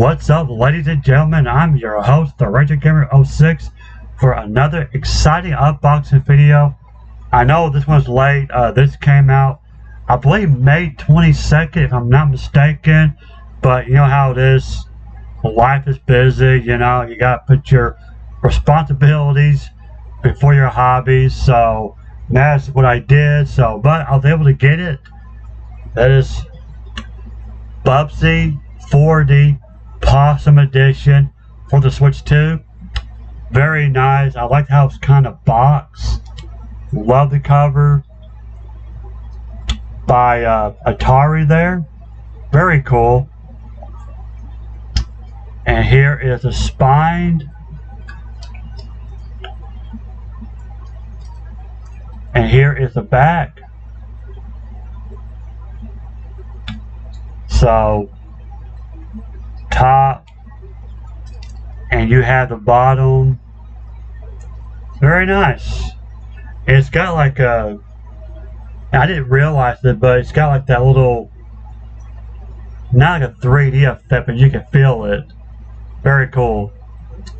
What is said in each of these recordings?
What's up, ladies and gentlemen? I'm your host, the Ranger Gamer 06, for another exciting unboxing video. I know this one's late. This came out, I believe, May 22nd, if I'm not mistaken. But you know how it is. Life is busy, you know. You gotta put your responsibilities before your hobbies. So that's what I did. But I was able to get it. That is Bubsy 4D Possum Edition for the Switch 2. Very nice. I like how it's kind of boxed. Love the cover by Atari there. Very cool. And here is the spine. And here is the back. So top, and you have the bottom. Very nice. It's got like a, I didn't realize it, but it's got like that little, not like a 3D effect, but you can feel it. Very cool.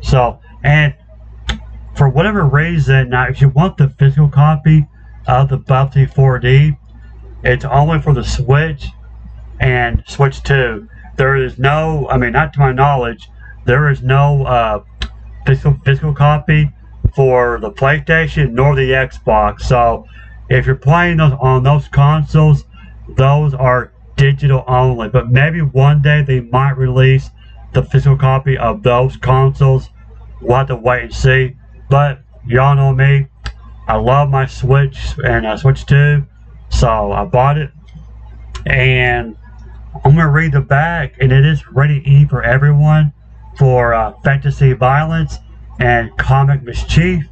So, and for whatever reason, now if you want the physical copy of the Bubsy 4D, it's only for the Switch and Switch 2. There is no, I mean, not to my knowledge, there is no physical copy for the PlayStation nor the Xbox. So if you're playing those on those consoles, those are digital only. But maybe one day they might release the physical copy of those consoles. We'll have to wait and see. But y'all know me, I love my Switch and Switch 2, so I bought it. And I'm going to read the back, and it is rated E for everyone for fantasy violence and comic mischief.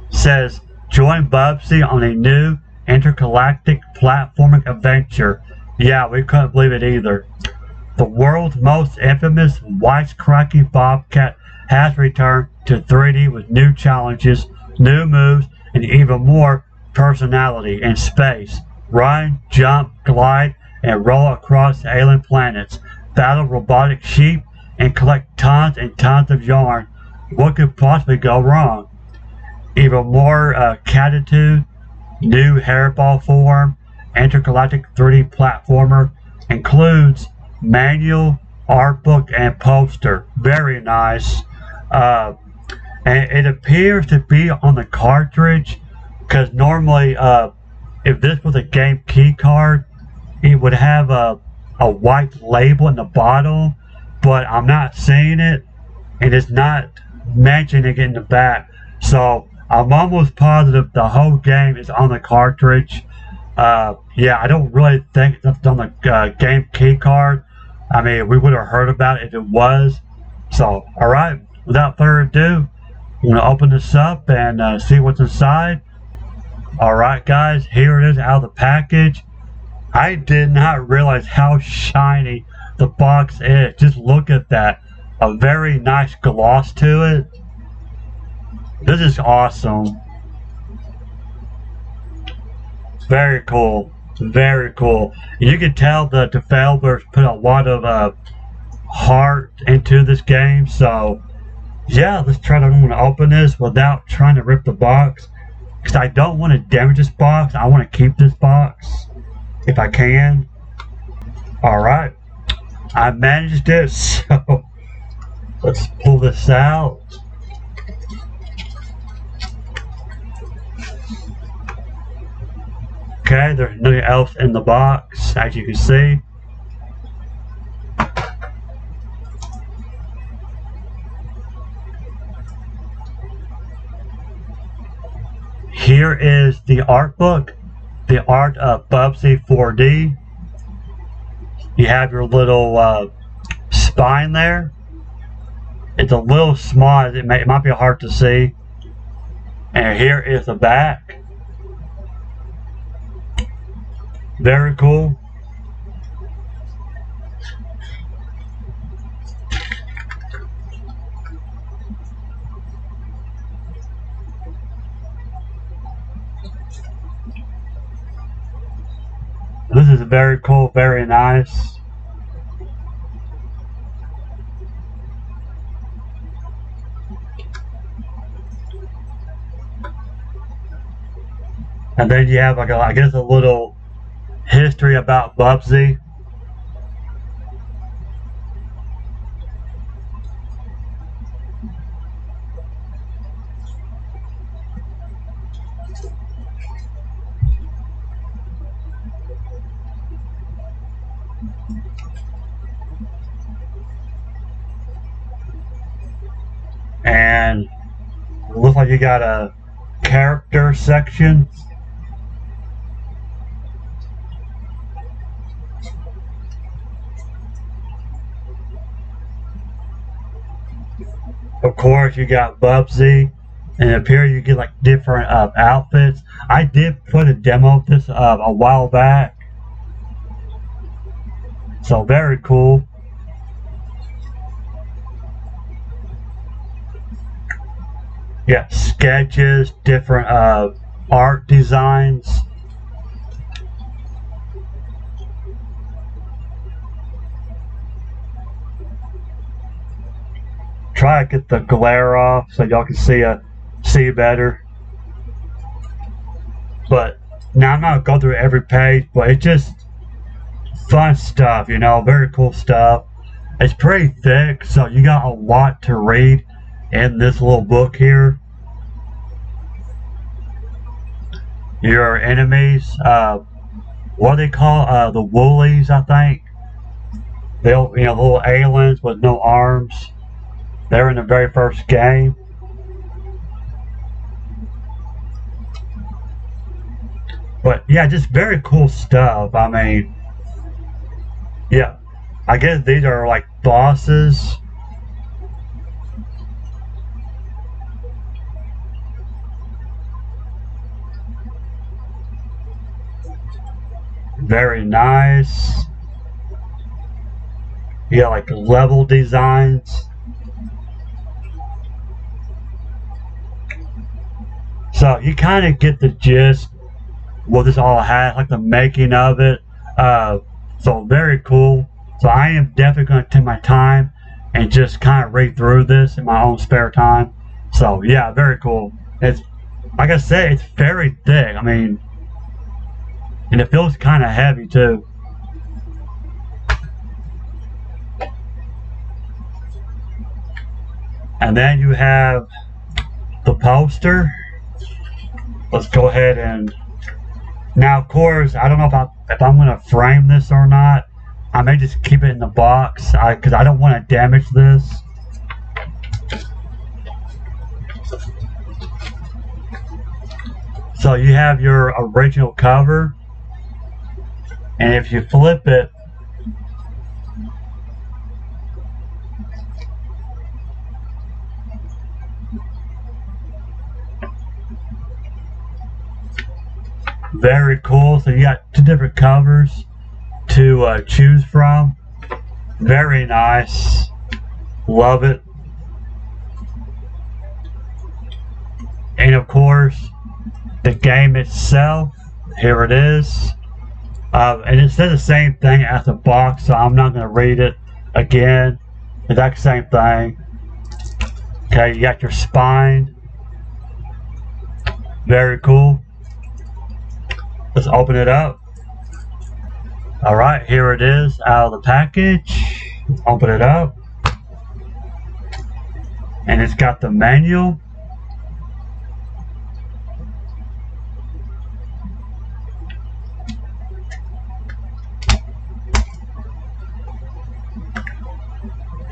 Says, join Bubsy on a new intergalactic platforming adventure. Yeah, we couldn't believe it either. The world's most infamous wisecracking bobcat has returned to 3D with new challenges, new moves, and even more personality in space. Run, jump, glide, and roll across alien planets, battle robotic sheep, and collect tons and tons of yarn. What could possibly go wrong? Even more catitude, new hairball form, intergalactic 3D platformer, includes manual, art book, and poster. Very nice. And it appears to be on the cartridge, because normally if this was a game key card, it would have a white label in the bottom, but I'm not seeing it, and it's not mentioning it in the back. So I'm almost positive the whole game is on the cartridge. Yeah, I don't really think it's on the game key card. I mean, we would have heard about it if it was. So, alright, without further ado, I'm going to open this up and see what's inside. Alright guys, here it is out of the package. I did not realize how shiny the box is. Just look at that. A very nice gloss to it. This is awesome. Very cool. Very cool. You can tell the developers put a lot of heart into this game. So yeah, let's try to open this without trying to rip the box, because I don't want to damage this box. I want to keep this box if I can. Alright, I managed it, so let's pull this out. Okay, there's nothing else in the box, as you can see. Here is the art book. The art of Bubsy 4D. You have your little spine there. It's a little small. It might be hard to see. And here is the back. Very cool. This is very cool, very nice. And then you have like I guess a little history about Bubsy. And it looks like you got a character section. Of course, you got Bubsy, and up here you get like different outfits. I did put a demo of this a while back, so very cool. Yeah, sketches, different art designs. Try to get the glare off so y'all can see better. But now I'm not gonna go through every page, but it's just fun stuff, you know, very cool stuff. It's pretty thick, so you got a lot to read in this little book here. Your enemies, what do they call the woolies, I think. They'll, you know, little aliens with no arms. They're in the very first game. But yeah, just very cool stuff. I mean, yeah, I guess these are like bosses. Very nice. Yeah, like level designs. So you kind of get the gist what this all has, like the making of it. So very cool. So I am definitely going to take my time and just kind of read through this in my own spare time. So yeah, very cool. It's, like I said, it's very thick. I mean, and it feels kind of heavy too. And then you have the poster. Let's go ahead and, now of course I don't know if I'm going to frame this or not. I may just keep it in the box because I don't want to damage this. So you have your original cover, and if you flip it, very cool. So you got two different covers to choose from. Very nice. Love it. And of course, the game itself. Here it is. And it says the same thing as the box, so I'm not going to read it again. Exact same thing. Okay, you got your spine. Very cool. Let's open it up. Alright, here it is out of the package. Open it up. And it's got the manual.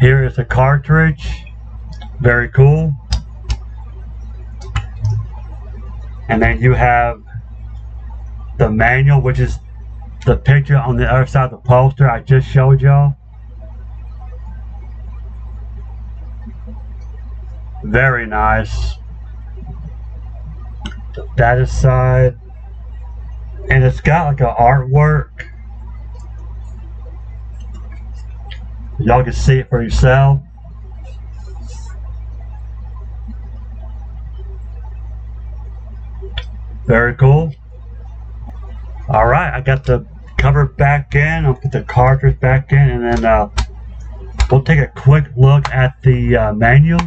Here is a cartridge. Very cool. And then you have the manual, which is the picture on the other side of the poster I just showed y'all. Very nice. The data side. And it's got like an artwork. Y'all can see it for yourself. Very cool. Alright, I got the cover back in. I'll put the cartridge back in, and then we'll take a quick look at the manual.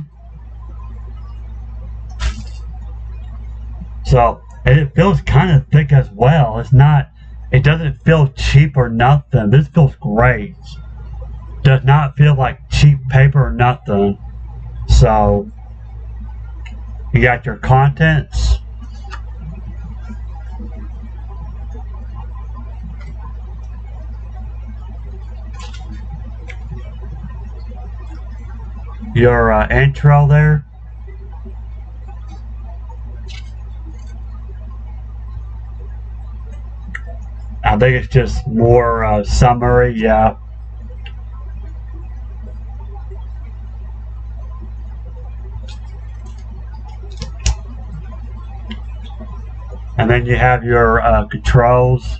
So and it feels kind of thick as well. It's not. It doesn't feel cheap or nothing. This feels great. Does not feel like cheap paper or nothing. So you got your contents. Your intro there. I think it's just more summary, yeah. And then you have your controls.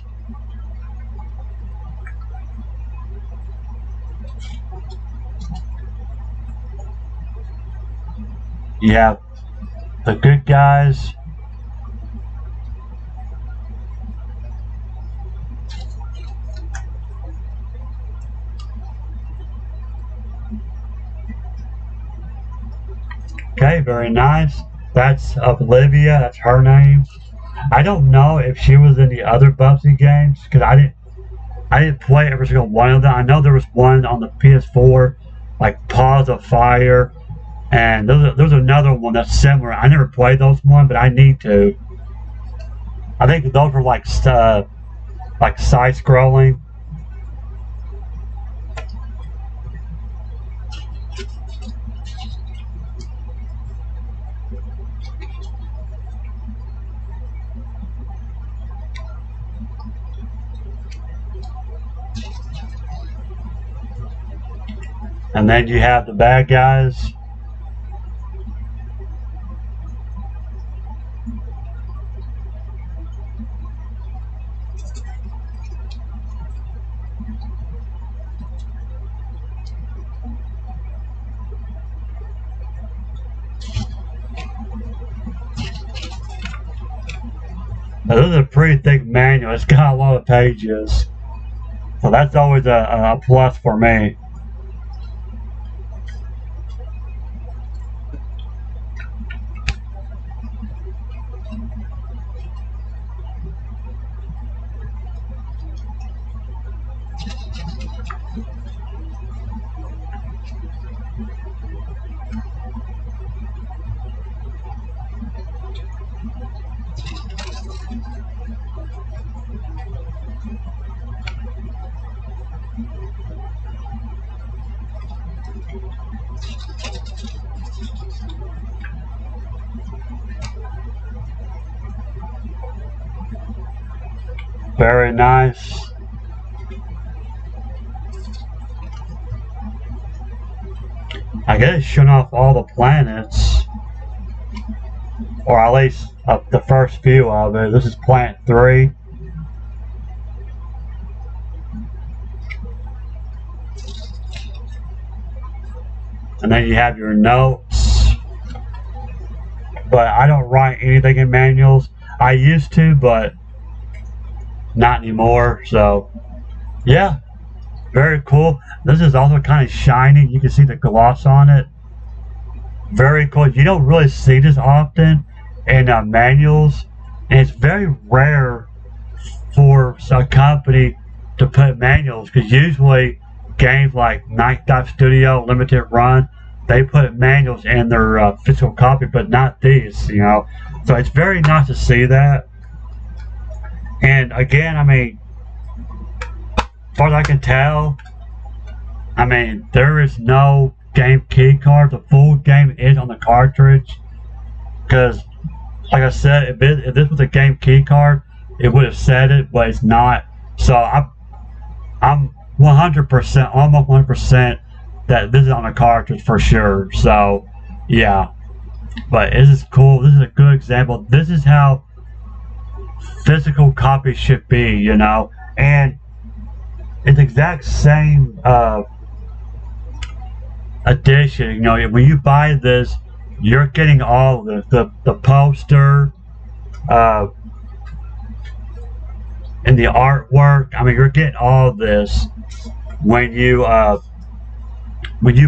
You have the good guys. Okay, very nice. That's Olivia, that's her name. I don't know if she was in the other Bubsy games because I didn't play every single one of them. I know there was one on the PS4, like Paws of Fire, and there's another one that's similar. I never played those one, but I need to. I think those were like side scrolling. And then you have the bad guys. Now, this is a pretty thick manual. It's got a lot of pages. So that's always a plus for me. Very nice. I guess it's showing off all the planets, or at least the first few of it. This is Planet 3. And then you have your notes. But I don't write anything in manuals. I used to, but not anymore. So yeah, very cool. This is also kind of shiny. You can see the gloss on it. Very cool. You don't really see this often in manuals, and it's very rare for a company to put manuals, because usually games like Night Dive Studio, Limited Run, they put manuals in their physical copy, but not these, you know. So it's very nice to see that. And again, I mean, as far as I can tell, I mean, there is no game key card. The full game is on the cartridge. Because, like I said, if this was a game key card, it would have said it, but it's not. So I'm 100%, almost 100% that this is on a cartridge for sure. So, yeah. But this is cool. This is a good example. This is how physical copies should be, you know. And it's the exact same edition. You know, when you buy this, you're getting all of this. The poster, and the artwork. I mean, you're getting all of this when you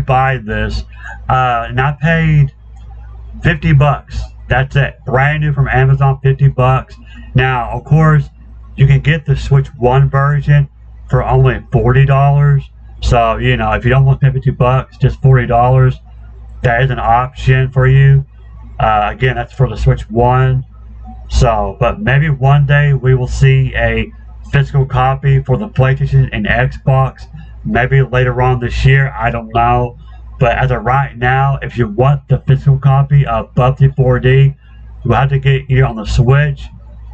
buy this. And I paid $50. That's it. Brand new from Amazon, $50. Now, of course, you can get the Switch 1 version for only $40. So, you know, if you don't want to pay $50, just $40, that is an option for you. Again, that's for the Switch 1. So, but maybe one day we will see a physical copy for the PlayStation and Xbox. Maybe later on this year, I don't know. But as of right now, if you want the physical copy of Bubsy 4D, you have to get either on the Switch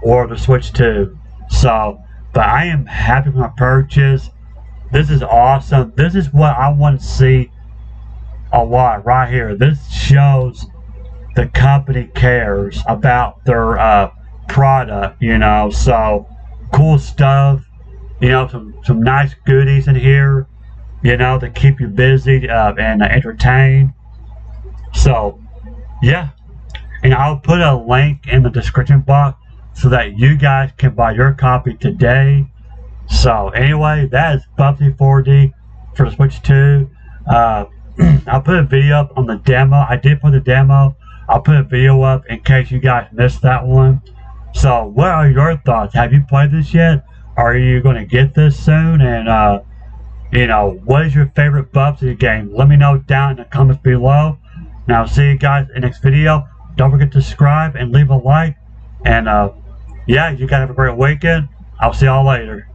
or the Switch 2. So, but I am happy with my purchase. This is awesome. This is what I want to see a lot right here. This shows the company cares about their product, you know. So, cool stuff. You know, some nice goodies in here, you know, to keep you busy and entertained. So, yeah. And I'll put a link in the description box so that you guys can buy your copy today. So, anyway, that is Bubsy 4D for the Switch 2. I'll put a video up on the demo. I did put the demo. I'll put a video up in case you guys missed that one. So, what are your thoughts? Have you played this yet? Are you going to get this soon? And, you know, what is your favorite Bubsy game? Let me know down in the comments below. Now, see you guys in the next video. Don't forget to subscribe and leave a like. And, yeah, you guys have a great weekend. I'll see y'all later.